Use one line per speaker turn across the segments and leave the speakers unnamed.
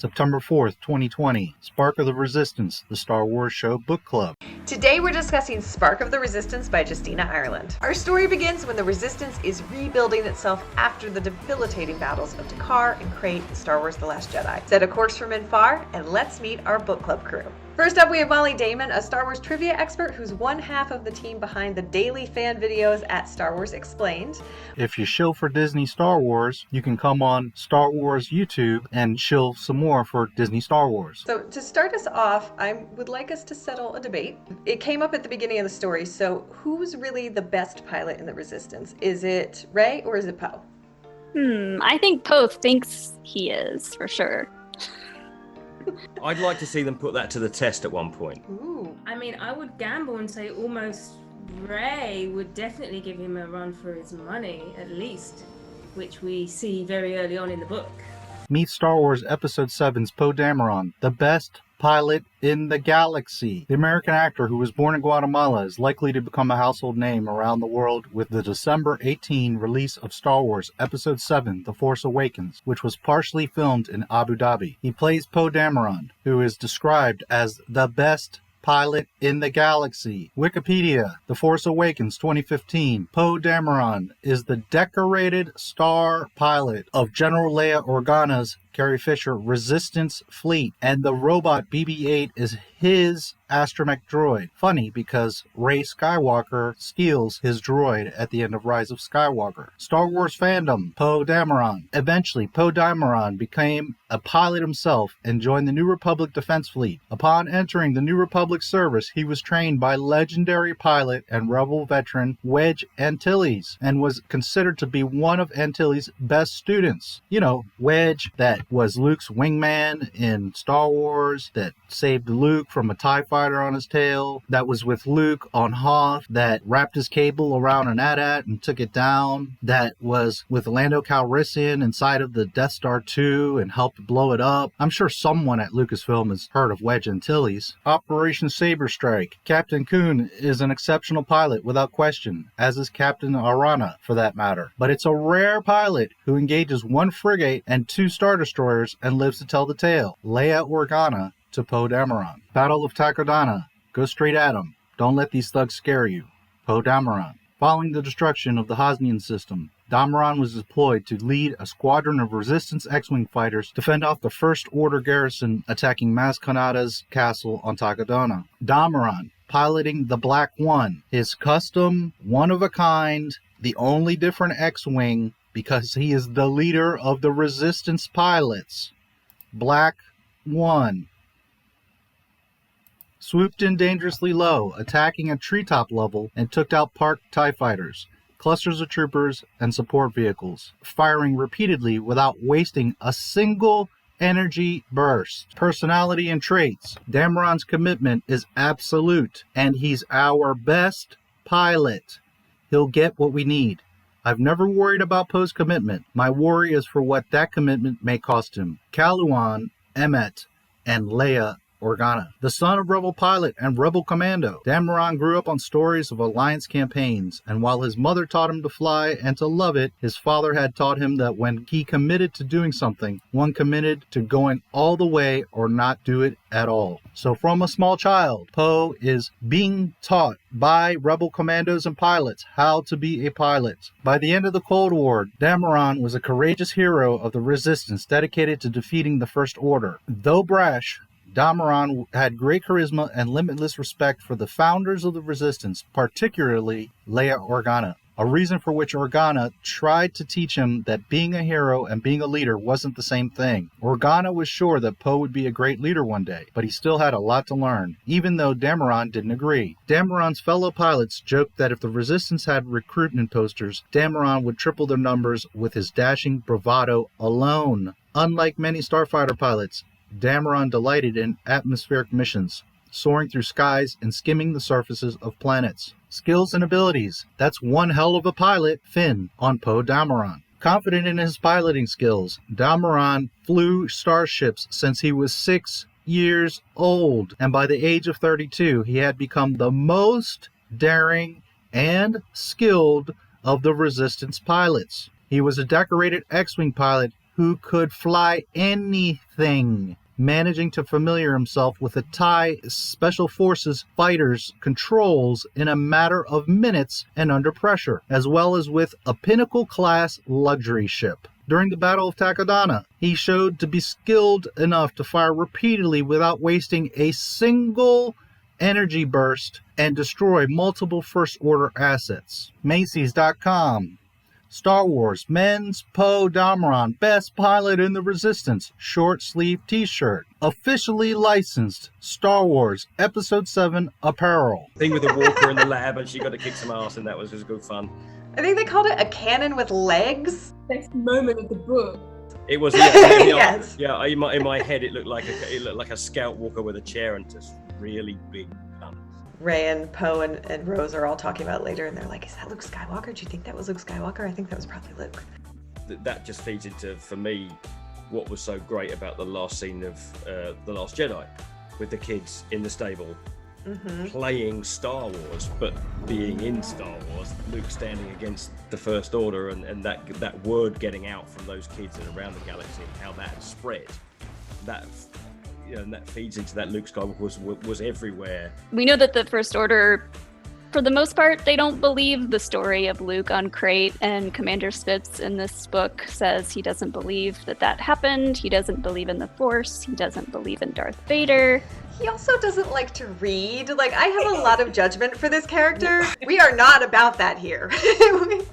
September 4th, 2020. Spark of the Resistance, the Star Wars Show Book Club.
Today we're discussing Spark of the Resistance by Justina Ireland. Our story begins when the Resistance is rebuilding itself after the debilitating battles of Dakar and Crate in Star Wars The Last Jedi. Set a course for Minfar, and let's meet our book club crew. First up, we have Molly Damon, a Star Wars trivia expert who's one half of the team behind the daily fan videos at Star Wars Explained.
If you shill for Disney Star Wars, you can come on Star Wars YouTube and shill some more for Disney Star Wars.
So to start us off, I would like us to settle a debate. It came up at the beginning of the story, so who's really the best pilot in the Resistance? Is it Rey or is it Poe?
I think Poe thinks he is, for sure.
I'd like to see them put that to the test at one point.
Ooh.
I mean, I would gamble and say almost Rey would definitely give him a run for his money, at least, which we see very early on in the book.
Meet Star Wars Episode 7's Poe Dameron, the best pilot in the galaxy. The American actor who was born in Guatemala is likely to become a household name around the world with the December 18 release of Star Wars Episode 7, The Force Awakens, which was partially filmed in Abu Dhabi. He plays Poe Dameron, who is described as the best pilot in the galaxy. Wikipedia, The Force Awakens 2015. Poe Dameron is the decorated star pilot of General Leia Organa's Carrie Fisher Resistance fleet, and the robot BB-8 is his astromech droid. Funny, because Rey Skywalker steals his droid at the end of Rise of Skywalker. Star Wars fandom, Poe Dameron. Eventually, Poe Dameron became a pilot himself and joined the New Republic Defense Fleet. Upon entering the New Republic service, he was trained by legendary pilot and Rebel veteran Wedge Antilles, and was considered to be one of Antilles' best students. You know, Wedge, that was Luke's wingman in Star Wars, that saved Luke from a TIE fighter on his tail, that was with Luke on Hoth, that wrapped his cable around an AT-AT and took it down, that was with Lando Calrissian inside of the Death Star 2 and helped blow it up. I'm sure someone at Lucasfilm has heard of Wedge Antilles. Operation Saber Strike. Captain Kuhn is an exceptional pilot without question, as is Captain Arana for that matter. But it's a rare pilot who engages one frigate and 2 Star Destroyers and lives to tell the tale. Leia Organa to Poe Dameron. Battle of Takodana. Go straight at 'em. Don't let these thugs scare you. Poe Dameron. Following the destruction of the Hosnian system, Dameron was deployed to lead a squadron of Resistance X-Wing fighters to fend off the First Order garrison attacking Maz Kanata's castle on Takodana. Dameron, piloting the Black One, his custom, one-of-a-kind, the only different X-Wing, because he is the leader of the Resistance pilots. Black One swooped in dangerously low, attacking at treetop level, and took out parked TIE fighters, clusters of troopers, and support vehicles, firing repeatedly without wasting a single energy burst. Personality and traits. Dameron's commitment is absolute, and he's our best pilot. He'll get what we need. I've never worried about Poe's commitment. My worry is for what that commitment may cost him. Kaluan, Emmet, and Leia Organa. The son of Rebel pilot and Rebel commando, Dameron grew up on stories of Alliance campaigns, and while his mother taught him to fly and to love it, his father had taught him that when he committed to doing something, one committed to going all the way or not do it at all. So from a small child, Poe is being taught by Rebel commandos and pilots how to be a pilot. By the end of the Cold War, Dameron was a courageous hero of the Resistance dedicated to defeating the First Order. Though brash, Dameron had great charisma and limitless respect for the founders of the Resistance, particularly Leia Organa, a reason for which Organa tried to teach him that being a hero and being a leader wasn't the same thing. Organa was sure that Poe would be a great leader one day, but he still had a lot to learn, even though Dameron didn't agree. Dameron's fellow pilots joked that if the Resistance had recruitment posters, Dameron would triple their numbers with his dashing bravado alone. Unlike many starfighter pilots, Dameron delighted in atmospheric missions, soaring through skies and skimming the surfaces of planets. Skills and abilities. That's one hell of a pilot, Finn, on Poe Dameron. Confident in his piloting skills, Dameron flew starships since he was 6 years old, and by the age of 32, he had become the most daring and skilled of the Resistance pilots. He was a decorated X-Wing pilot who could fly anything, managing to familiar himself with the TIE Special Forces fighters' controls in a matter of minutes and under pressure, as well as with a Pinnacle-class luxury ship. During the Battle of Takodana, he showed to be skilled enough to fire repeatedly without wasting a single energy burst and destroy multiple First Order assets. Macy's.com. Star Wars Men's Poe Dameron, Best Pilot in the Resistance, short sleeve t-shirt. Officially licensed Star Wars Episode 7 apparel.
Thing with the walker in the lab, and she got to kick some ass, and that was just good fun.
I think they called it a cannon with legs.
Best moment of the book.
It was
Yes.
Yeah. In my head, it looked like a scout walker with a chair and just really big guns.
Rey and Poe and Rose are all talking about it later, and they're like, is that Luke Skywalker? Do you think that was Luke Skywalker? I think that was probably Luke.
That just feeds into, for me, what was so great about the last scene of The Last Jedi, with the kids in the stable, playing Star Wars, but being in Star Wars, Luke standing against the First Order, and that word getting out from those kids and around the galaxy, and how that spread. And that feeds into that Luke Skywalker was everywhere.
We know that the First Order, for the most part, they don't believe the story of Luke on Crate, and Commander Spitz in this book says he doesn't believe that happened. He doesn't believe in the Force. He doesn't believe in Darth Vader.
He also doesn't like to read. Like, I have a lot of judgment for this character. We are not about that here.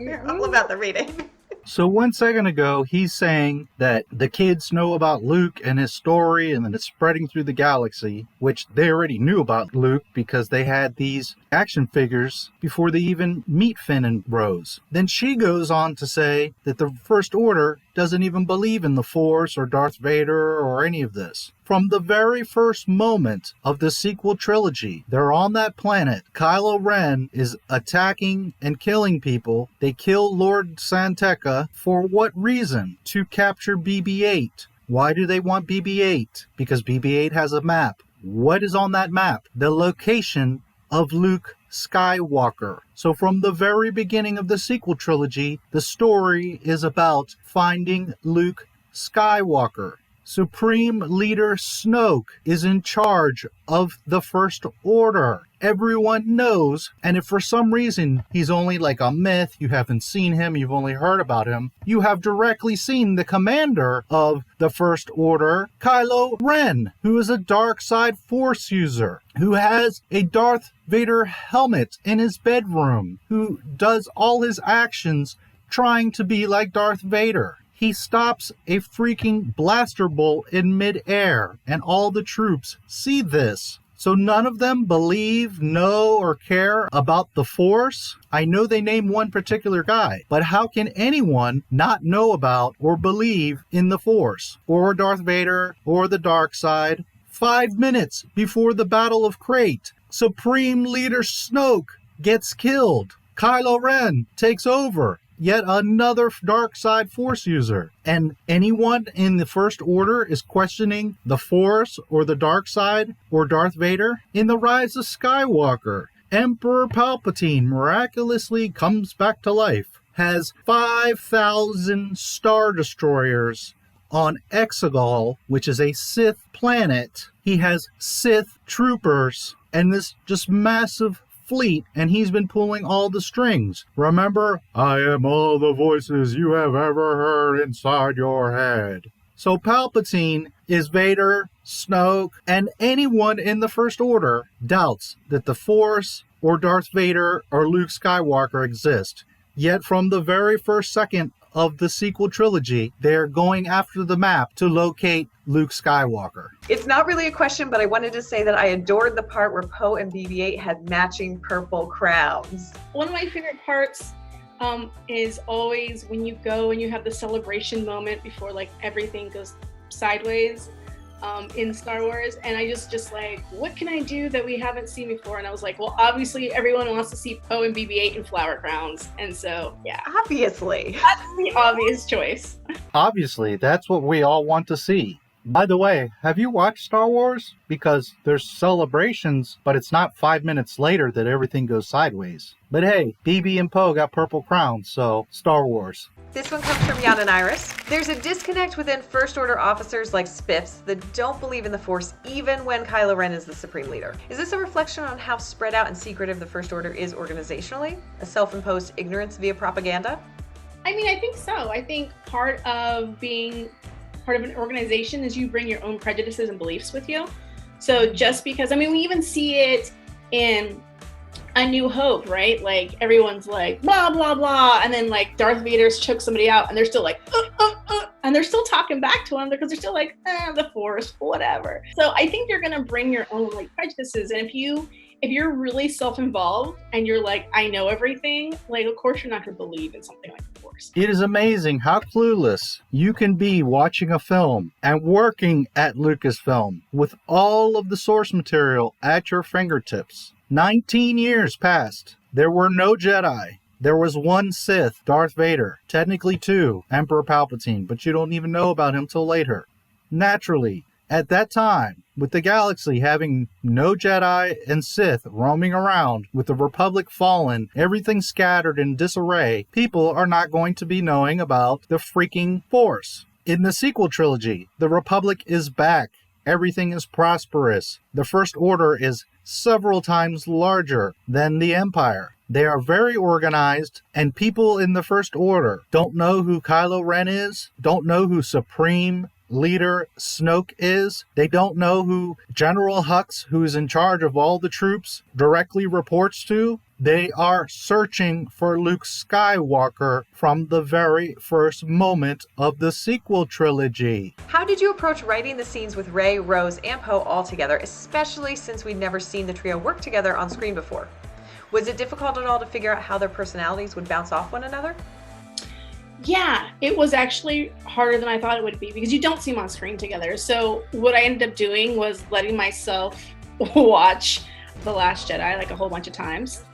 We're all about the reading.
So 1 second ago, he's saying that the kids know about Luke and his story, and that it's spreading through the galaxy, which they already knew about Luke because they had these action figures before they even meet Finn and Rose. Then she goes on to say that the First Order doesn't even believe in the Force or Darth Vader or any of this. From the very first moment of the sequel trilogy, they're on that planet. Kylo Ren is attacking and killing people. They kill Lord Santeca. For what reason? To capture BB-8. Why do they want BB-8? Because BB-8 has a map. What is on that map? The location of Luke Skywalker. So from the very beginning of the sequel trilogy, the story is about finding Luke Skywalker. Supreme Leader Snoke is in charge of the First Order. Everyone knows, and if for some reason he's only like a myth, you haven't seen him, you've only heard about him, you have directly seen the commander of the First Order, Kylo Ren, who is a dark side Force user, who has a Darth Vader helmet in his bedroom, who does all his actions trying to be like Darth Vader. He stops a freaking blaster bolt in midair, and all the troops see this. So none of them believe, know, or care about the Force? I know they name one particular guy, but how can anyone not know about or believe in the Force, or Darth Vader, or the dark side? 5 minutes before the Battle of Crate, Supreme Leader Snoke gets killed. Kylo Ren takes over. Yet another dark side Force user. And anyone in the First Order is questioning the Force or the dark side or Darth Vader? In The Rise of Skywalker, Emperor Palpatine miraculously comes back to life, has 5,000 Star Destroyers on Exegol, which is a Sith planet. He has Sith troopers and this just massive fleet, and he's been pulling all the strings. Remember, I am all the voices you have ever heard inside your head. So Palpatine is Vader, Snoke, and anyone in the First Order doubts that the Force or Darth Vader or Luke Skywalker exist. Yet from the very first second of the sequel trilogy, they're going after the map to locate Luke Skywalker.
It's not really a question, but I wanted to say that I adored the part where Poe and BB-8 had matching purple crowns.
One of my favorite parts is always when you go and you have the celebration moment before like everything goes sideways in Star Wars, and I just like, what can I do that we haven't seen before? And I was like, well, obviously everyone wants to see Poe and BB-8 in flower crowns, and so yeah,
Obviously.
that's the obvious choice.
Obviously, that's what we all want to see. By the way, have you watched Star Wars? Because there's celebrations, but it's not 5 minutes later that everything goes sideways. But hey, BB and Poe got purple crowns, so Star Wars.
This one comes from Jan and Iris. There's a disconnect within First Order officers like Spiffs that don't believe in the Force even when Kylo Ren is the Supreme Leader. Is this a reflection on how spread out and secretive the First Order is organizationally? A self-imposed ignorance via propaganda?
I mean, I think so. I think part of being part of an organization is you bring your own prejudices and beliefs with you. So just because, I mean, we even see it in A New Hope, right? Like everyone's like, blah, blah, blah. And then like Darth Vader's choked somebody out and they're still like, and they're still talking back to him because they're still like, the Force, whatever. So I think you're going to bring your own like prejudices. And if you're really self-involved and you're like, I know everything, like, of course you're not going to believe in something like the Force.
It is amazing how clueless you can be watching a film and working at Lucasfilm with all of the source material at your fingertips. 19 years passed. There were no Jedi. There was one Sith, Darth Vader. Technically two, Emperor Palpatine, but you don't even know about him till later. Naturally, at that time, with the galaxy having no Jedi and Sith roaming around, with the Republic fallen, everything scattered in disarray, people are not going to be knowing about the freaking Force. In the sequel trilogy, the Republic is back. Everything is prosperous. The First Order is several times larger than the Empire. They are very organized, and people in the First Order don't know who Kylo Ren is, don't know who Supreme Leader Snoke is. They don't know who General Hux, who is in charge of all the troops, directly reports to. They are searching for Luke Skywalker from the very first moment of the sequel trilogy.
How did you approach writing the scenes with Rey, Rose, and Poe all together, especially since we'd never seen the trio work together on screen before? Was it difficult at all to figure out how their personalities would bounce off one another?
Yeah, it was actually harder than I thought it would be because you don't see them on screen together. So what I ended up doing was letting myself watch The Last Jedi like a whole bunch of times.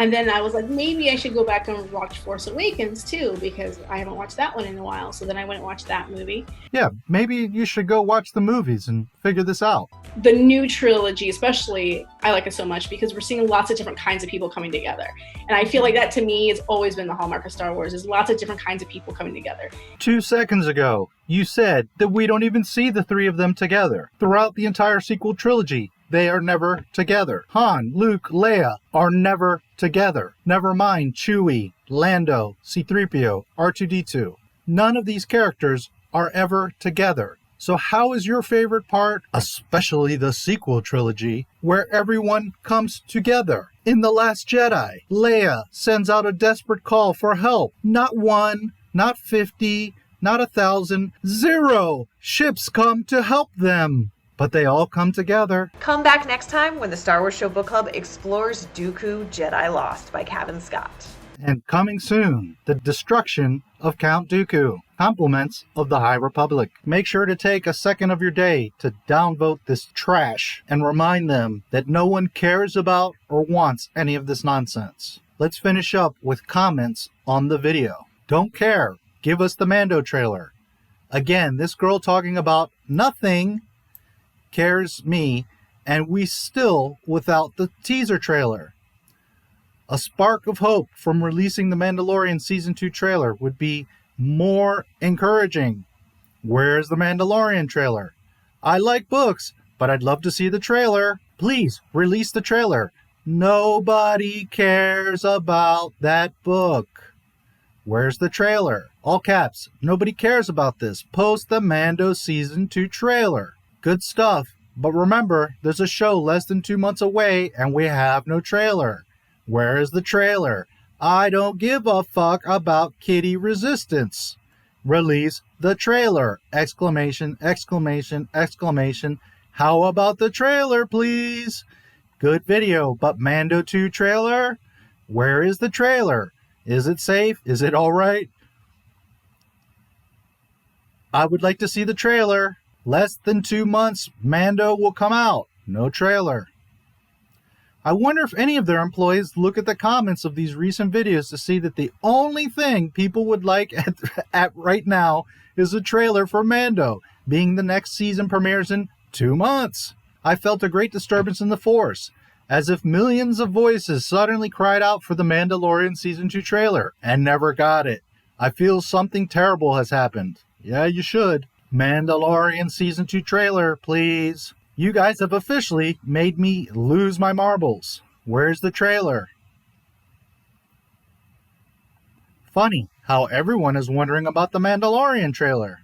And then I was like, maybe I should go back and watch Force Awakens too, because I haven't watched that one in a while. So then I went and watched that movie.
Yeah, maybe you should go watch the movies and figure this out.
The new trilogy, especially, I like it so much because we're seeing lots of different kinds of people coming together. And I feel like that to me has always been the hallmark of Star Wars, is lots of different kinds of people coming together.
2 seconds ago, you said that we don't even see the three of them together. Throughout the entire sequel trilogy, they are never together. Han, Luke, Leia are never together. Never mind Chewie, Lando, C-3PO, R2-D2. None of these characters are ever together. So how is your favorite part, especially the sequel trilogy, where everyone comes together? In The Last Jedi, Leia sends out a desperate call for help. Not 1, not 50, not 1,000, 0 ships come to help them. But they all come together.
Come back next time when the Star Wars Show Book Club explores Dooku Jedi Lost by Kevin Scott.
And coming soon, the destruction of Count Dooku. Compliments of the High Republic. Make sure to take a second of your day to downvote this trash and remind them that no one cares about or wants any of this nonsense. Let's finish up with comments on the video. Don't care. Give us the Mando trailer. Again, this girl talking about nothing cares me, and we still without the teaser trailer. A spark of hope from releasing the Mandalorian Season 2 trailer would be more encouraging. Where's the Mandalorian trailer? I like books, but I'd love to see the trailer. Please, release the trailer. Nobody cares about that book. Where's the trailer? All caps, nobody cares about this. Post the Mando Season 2 trailer. Good stuff, but remember, there's a show less than 2 months away and we have no trailer. Where is the trailer? I don't give a fuck about Kitty Resistance. Release the trailer! Exclamation, exclamation, exclamation. How about the trailer, please? Good video, but Mando 2 trailer? Where is the trailer? Is it safe? Is it alright? I would like to see the trailer. Less than 2 months, Mando will come out. No trailer. I wonder if any of their employees look at the comments of these recent videos to see that the only thing people would like at right now is a trailer for Mando. being the next season premieres in 2 months. I felt a great disturbance in the Force, as if millions of voices suddenly cried out for the Mandalorian Season 2 trailer and never got it. I feel something terrible has happened. Yeah, you should. Mandalorian Season 2 trailer, please. You guys have officially made me lose my marbles. Where's the trailer? Funny how everyone is wondering about the Mandalorian trailer.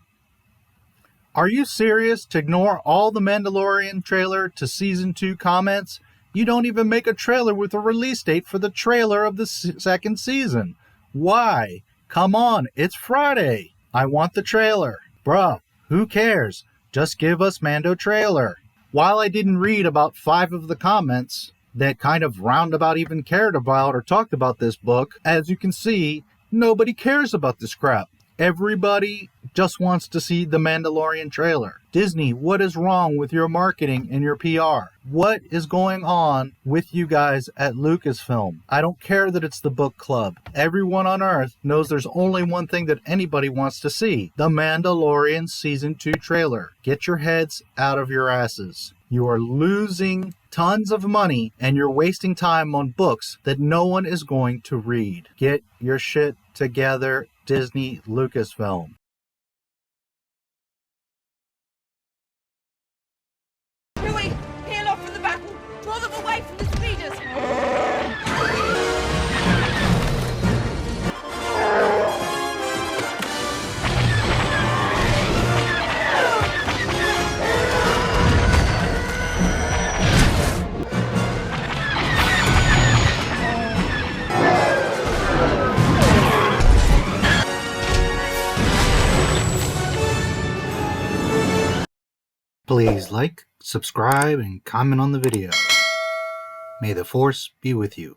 Are you serious to ignore all the Mandalorian trailer to Season 2 comments? You don't even make a trailer with a release date for the trailer of the second season. Why? Come on, it's Friday. I want the trailer. Bruh, who cares? Just give us Mando trailer. While I didn't read about 5 of the comments that kind of roundabout even cared about or talked about this book, as you can see, nobody cares about this crap. Everybody just wants to see the Mandalorian trailer. Disney, what is wrong with your marketing and your PR? What is going on with you guys at Lucasfilm? I don't care that it's the book club. Everyone on Earth knows there's only one thing that anybody wants to see. The Mandalorian Season 2 trailer. Get your heads out of your asses. You are losing tons of money and you're wasting time on books that no one is going to read. Get your shit together, Disney Lucasfilm.
Chewie, peel off from the battle. Pull them away from the speeders.
Please like, subscribe, and comment on the video. May the Force be with you.